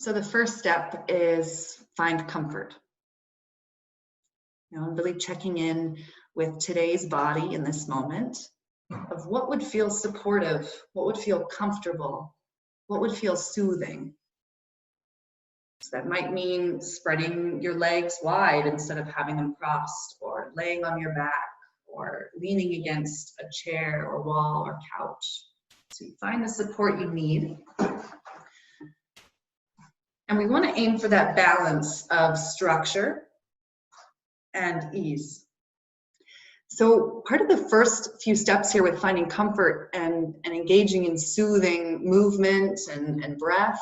So the first step is find comfort. Really checking in with today's body in this moment of what would feel supportive, what would feel comfortable, what would feel soothing. So that might mean spreading your legs wide instead of having them crossed, or laying on your back, or leaning against a chair or wall or couch. So you find the support you need. And we want to aim for that balance of structure and ease. So part of the first few steps here with finding comfort and engaging in soothing movement and breath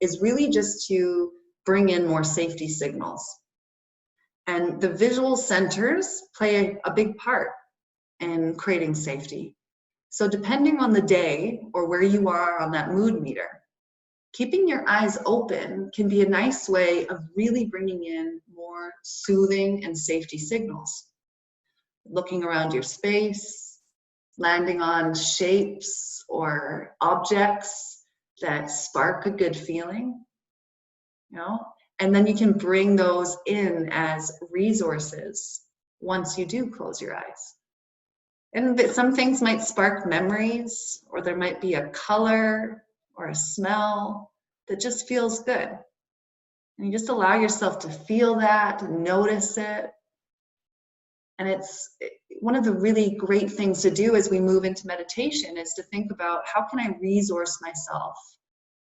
is really just to bring in more safety signals. And the visual centers play a big part in creating safety. So depending on the day or where you are on that mood meter, keeping your eyes open can be a nice way of really bringing in more soothing and safety signals. Looking around your space, landing on shapes or objects that spark a good feeling, and then you can bring those in as resources once you do close your eyes. And some things might spark memories, or there might be a color or a smell that just feels good. And you just allow yourself to feel that, notice it. And it's one of the really great things to do as we move into meditation is to think about how can I resource myself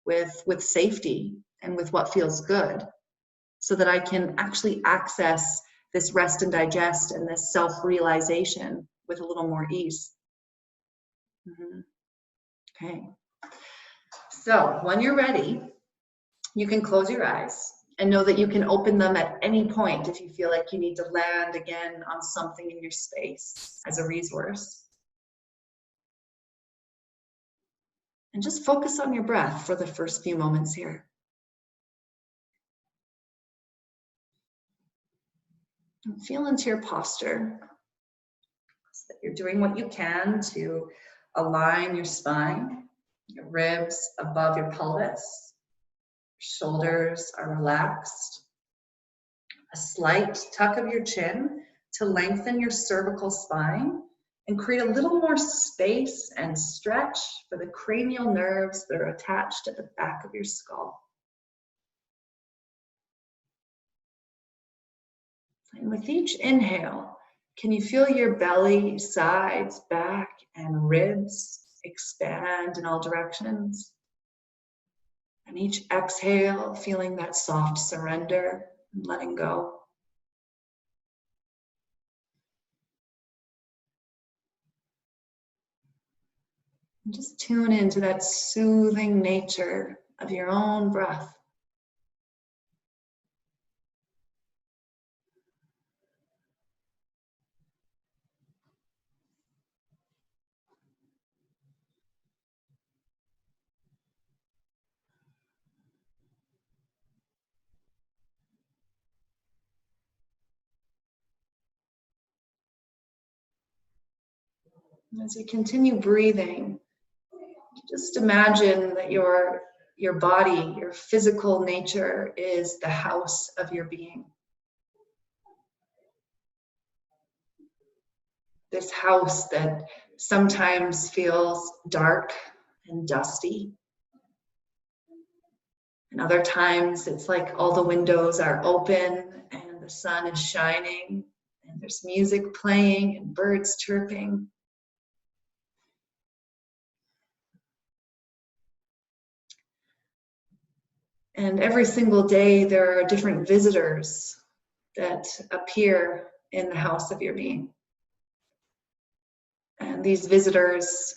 with safety and with what feels good, so that I can actually access this rest and digest and this self-realization with a little more ease. Okay. So when you're ready, you can close your eyes and know that you can open them at any point if you feel like you need to land again on something in your space as a resource. And just focus on your breath for the first few moments here. And feel into your posture, so that you're doing what you can to align your spine, your ribs above your pelvis, shoulders are relaxed. A slight tuck of your chin to lengthen your cervical spine and create a little more space and stretch for the cranial nerves that are attached at the back of your skull. And with each inhale, can you feel your belly, sides, back, and ribs expand in all directions? And each exhale, feeling that soft surrender and letting go. And just tune into that soothing nature of your own breath. As you continue breathing, just imagine that your body, your physical nature is the house of your being. This house that sometimes feels dark and dusty. And other times it's like all the windows are open and the sun is shining and there's music playing and birds chirping. And every single day there are different visitors that appear in the house of your being. And these visitors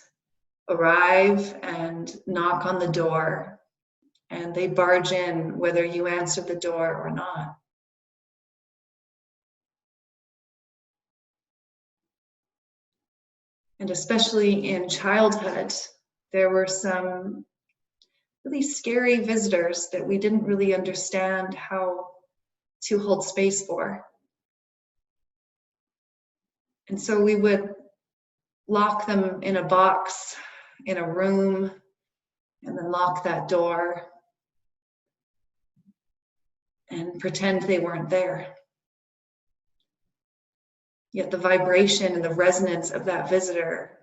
arrive and knock on the door, and they barge in whether you answer the door or not. And especially in childhood, there were some really scary visitors that we didn't really understand how to hold space for. And so we would lock them in a box, in a room, and then lock that door. and pretend they weren't there. Yet the vibration and the resonance of that visitor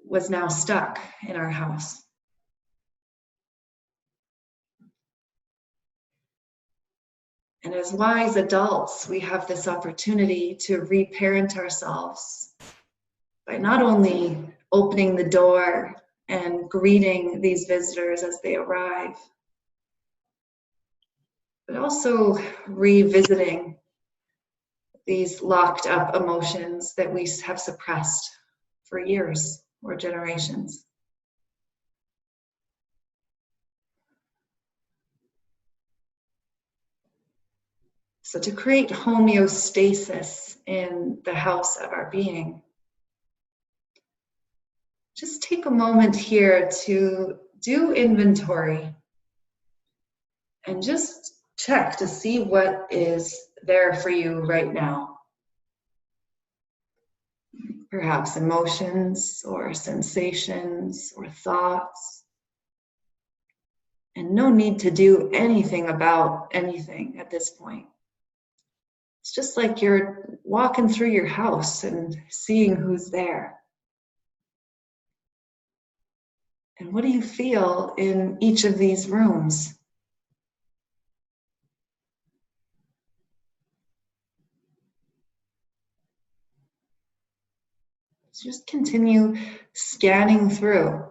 was now stuck in our house. And as wise adults, we have this opportunity to reparent ourselves by not only opening the door and greeting these visitors as they arrive, but also revisiting these locked up emotions that we have suppressed for years or generations. So to create homeostasis in the house of our being, just take a moment here to do inventory and just check to see what is there for you right now. Perhaps emotions or sensations or thoughts. And no need to do anything about anything at this point. It's just like you're walking through your house and seeing who's there. And what do you feel in each of these rooms? So just continue scanning through.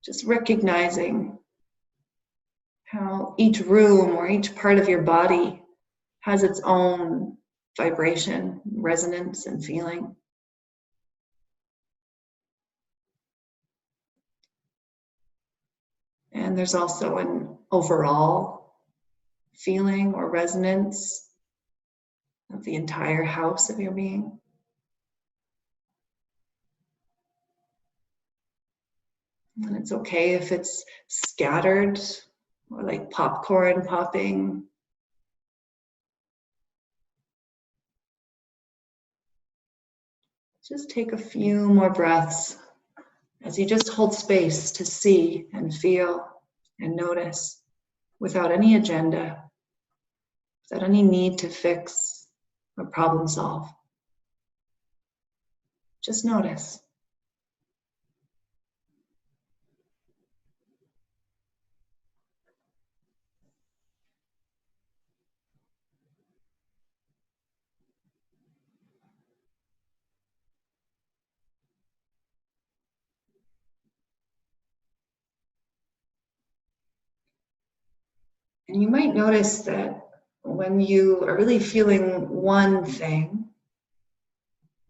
Just recognizing how each room or each part of your body has its own vibration, resonance, and feeling. And there's also an overall feeling or resonance of the entire house of your being. And it's okay if it's scattered or like popcorn popping. Just take a few more breaths as you just hold space to see and feel and notice without any agenda, without any need to fix or problem solve. Just notice. And you might notice that when you are really feeling one thing,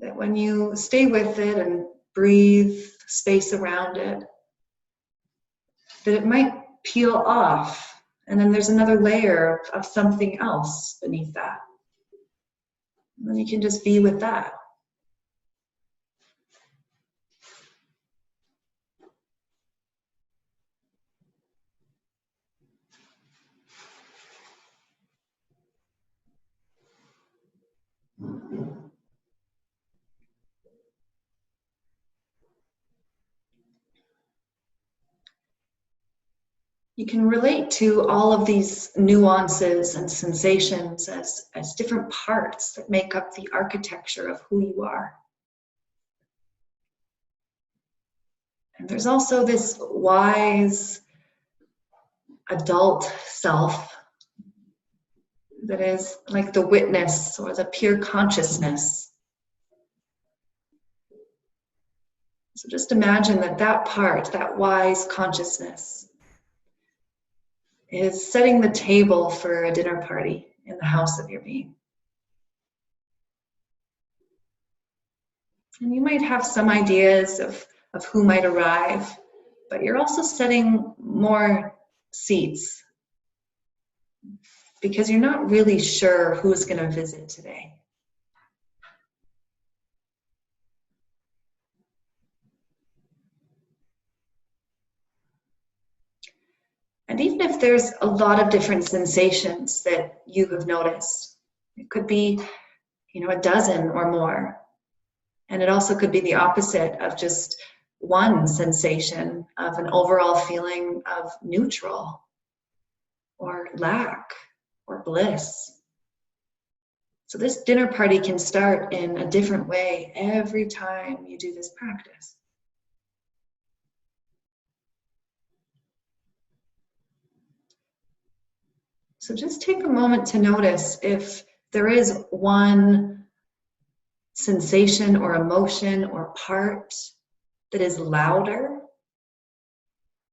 that when you stay with it and breathe space around it, that it might peel off, and then there's another layer of something else beneath that. And then you can just be with that. You can relate to all of these nuances and sensations as different parts that make up the architecture of who you are. And there's also this wise adult self that is like the witness or the pure consciousness. So just imagine that part, that wise consciousness, is setting the table for a dinner party in the house of your being. And you might have some ideas of who might arrive, but you're also setting more seats because you're not really sure who's going to visit today. And even if there's a lot of different sensations that you have noticed, it could be, a dozen or more. And it also could be the opposite of just one sensation, of an overall feeling of neutral. or lack or bliss. So this dinner party can start in a different way every time you do this practice. So just take a moment to notice if there is one sensation or emotion or part that is louder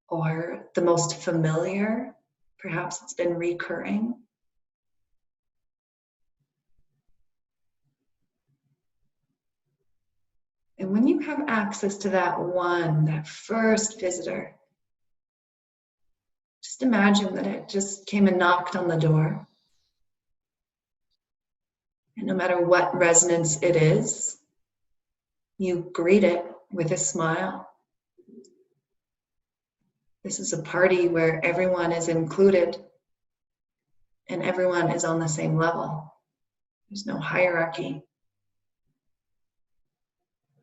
or the most familiar. Perhaps it's been recurring. And when you have access to that one, that first visitor, just imagine that it just came and knocked on the door. And no matter what resonance it is, you greet it with a smile. This is a party where everyone is included and everyone is on the same level. There's no hierarchy.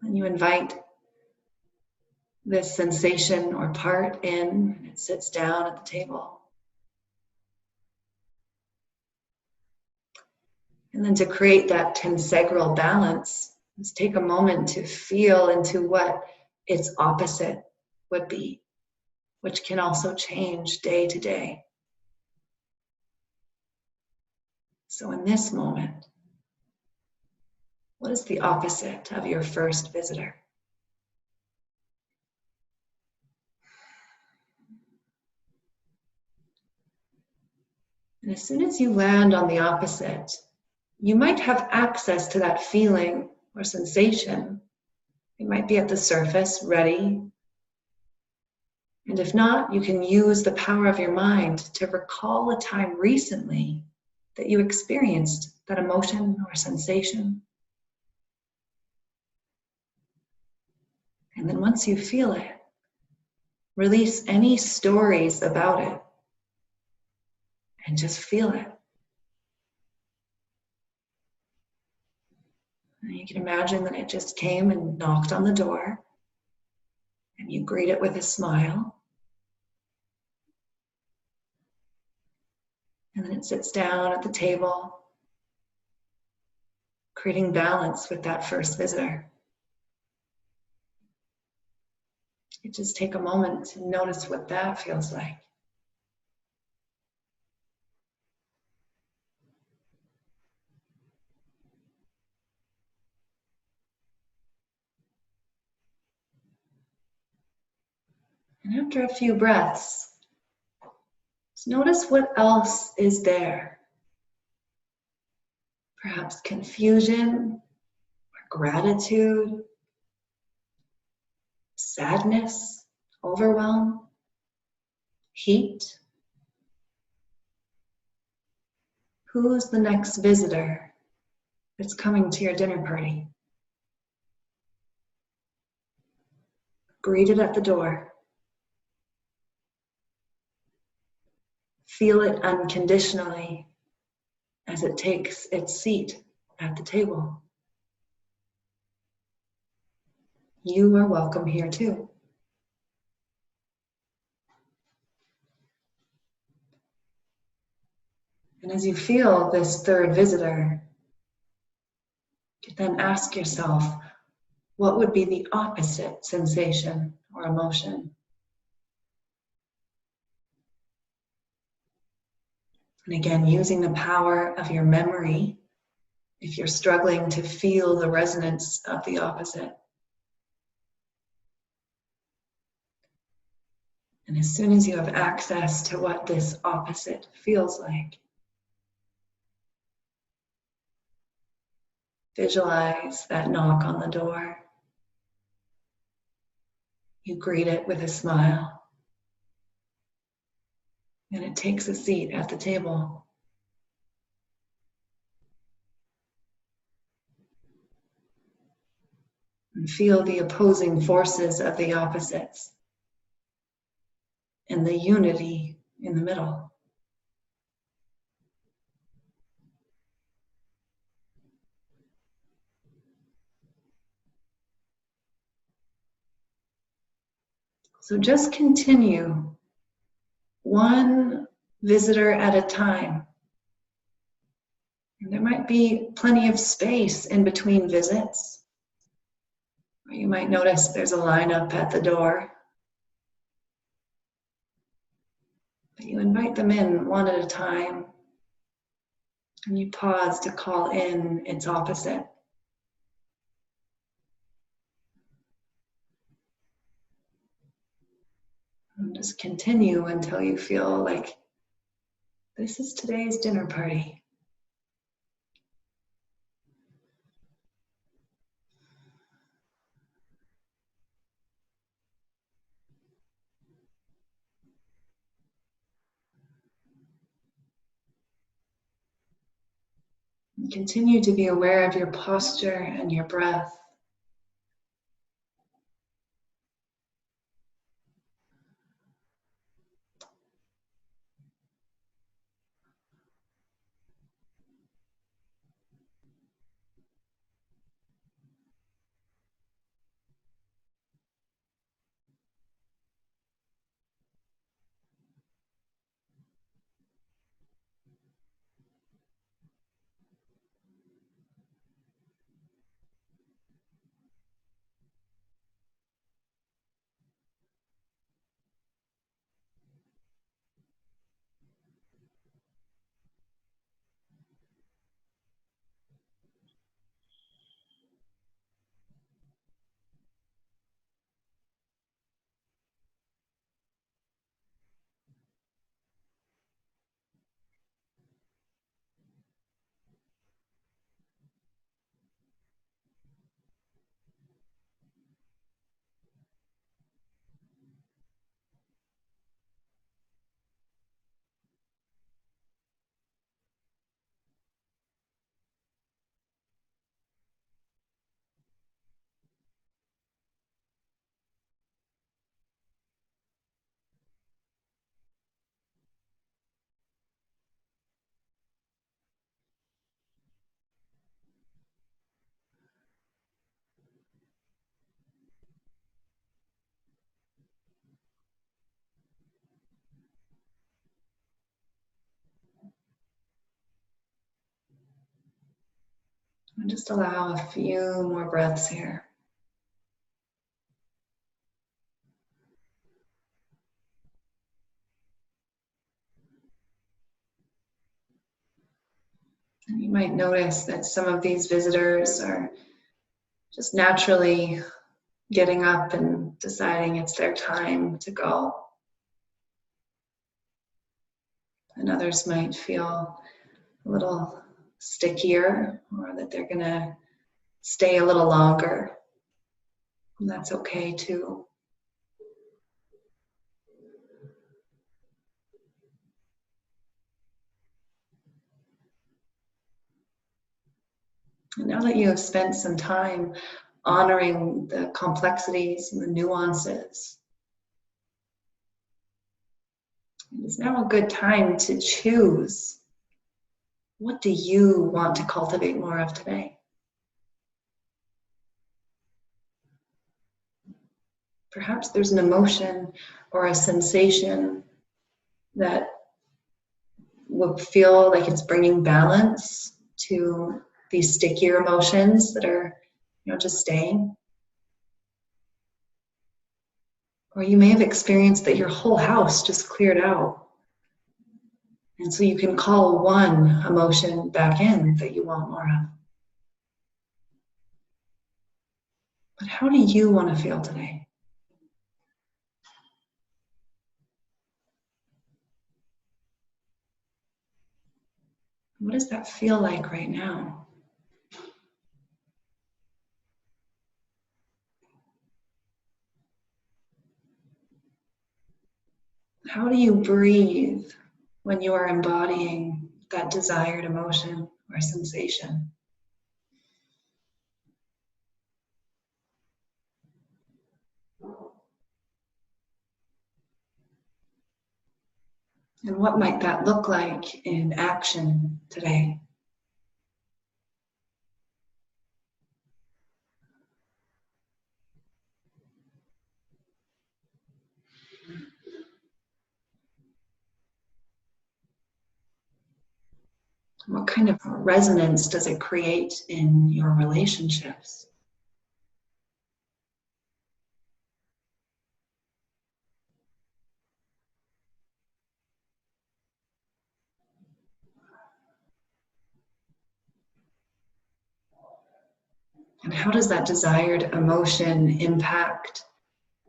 And you invite this sensation or part in, and it sits down at the table. And then to create that tensegral balance, let's take a moment to feel into what its opposite would be, which can also change day to day. So in this moment, what is the opposite of your first visitor? And as soon as you land on the opposite, you might have access to that feeling or sensation. It might be at the surface, ready. And if not, you can use the power of your mind to recall a time recently that you experienced that emotion or sensation. And then once you feel it, release any stories about it and just feel it. And you can imagine that it just came and knocked on the door, and you greet it with a smile. And then it sits down at the table, creating balance with that first visitor. You just take a moment to notice what that feels like. And after a few breaths, just notice what else is there. Perhaps confusion, or gratitude, sadness, overwhelm, heat. Who's the next visitor that's coming to your dinner party? Greet it at the door. Feel it unconditionally as it takes its seat at the table. You are welcome here too. And as you feel this third visitor, you then ask yourself, what would be the opposite sensation or emotion? And again, using the power of your memory, if you're struggling to feel the resonance of the opposite. And as soon as you have access to what this opposite feels like, visualize that knock on the door. You greet it with a smile. And it takes a seat at the table. And feel the opposing forces of the opposites and the unity in the middle. So just continue one visitor at a time. And there might be plenty of space in between visits. Or you might notice there's a lineup at the door. But you invite them in one at a time. And you pause to call in its opposite. And just continue until you feel like this is today's dinner party. And continue to be aware of your posture and your breath. And just allow a few more breaths here. And you might notice that some of these visitors are just naturally getting up and deciding it's their time to go. And others might feel a little stickier, or that they're gonna stay a little longer. And that's okay too. And now that you have spent some time honoring the complexities and the nuances, it is now a good time to choose. What do you want to cultivate more of today? Perhaps there's an emotion or a sensation that will feel like it's bringing balance to these stickier emotions that are, just staying. Or you may have experienced that your whole house just cleared out. And so you can call one emotion back in that you want more of. But how do you want to feel today? What does that feel like right now? How do you breathe when you are embodying that desired emotion or sensation? And what might that look like in action today? What kind of resonance does it create in your relationships? And how does that desired emotion impact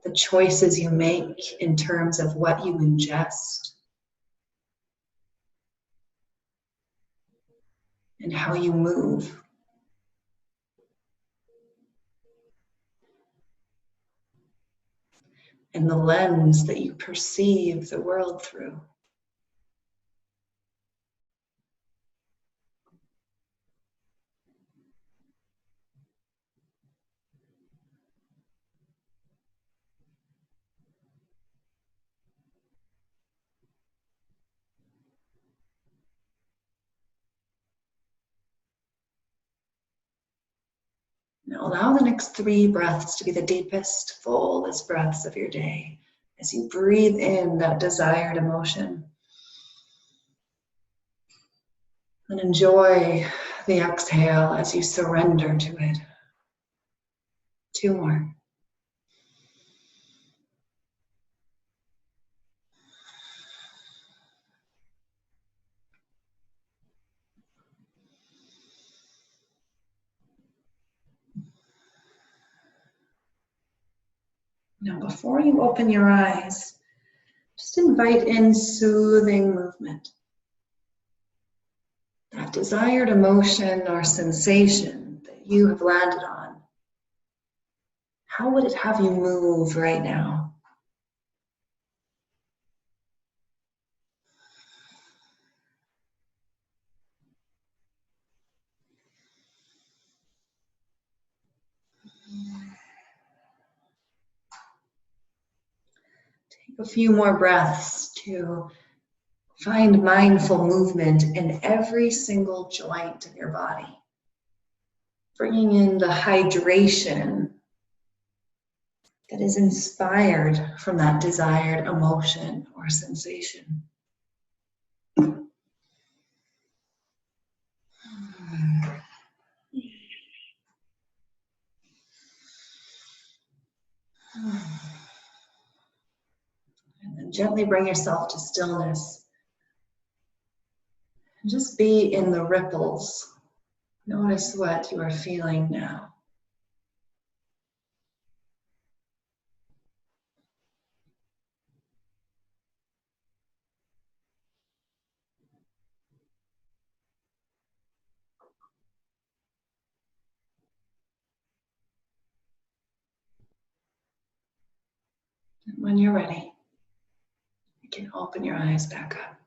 the choices you make in terms of what you ingest and how you move? And the lens that you perceive the world through. Now allow the next 3 breaths to be the deepest, fullest breaths of your day as you breathe in that desired emotion. And enjoy the exhale as you surrender to it. 2 more. Now, before you open your eyes, just invite in soothing movement. That desired emotion or sensation that you have landed on. How would it have you move right now? Take a few more breaths to find mindful movement in every single joint of your body. Bringing in the hydration that is inspired from that desired emotion or sensation. And then gently bring yourself to stillness. And just be in the ripples. Notice what you are feeling now. And when you're ready, you can open your eyes back up.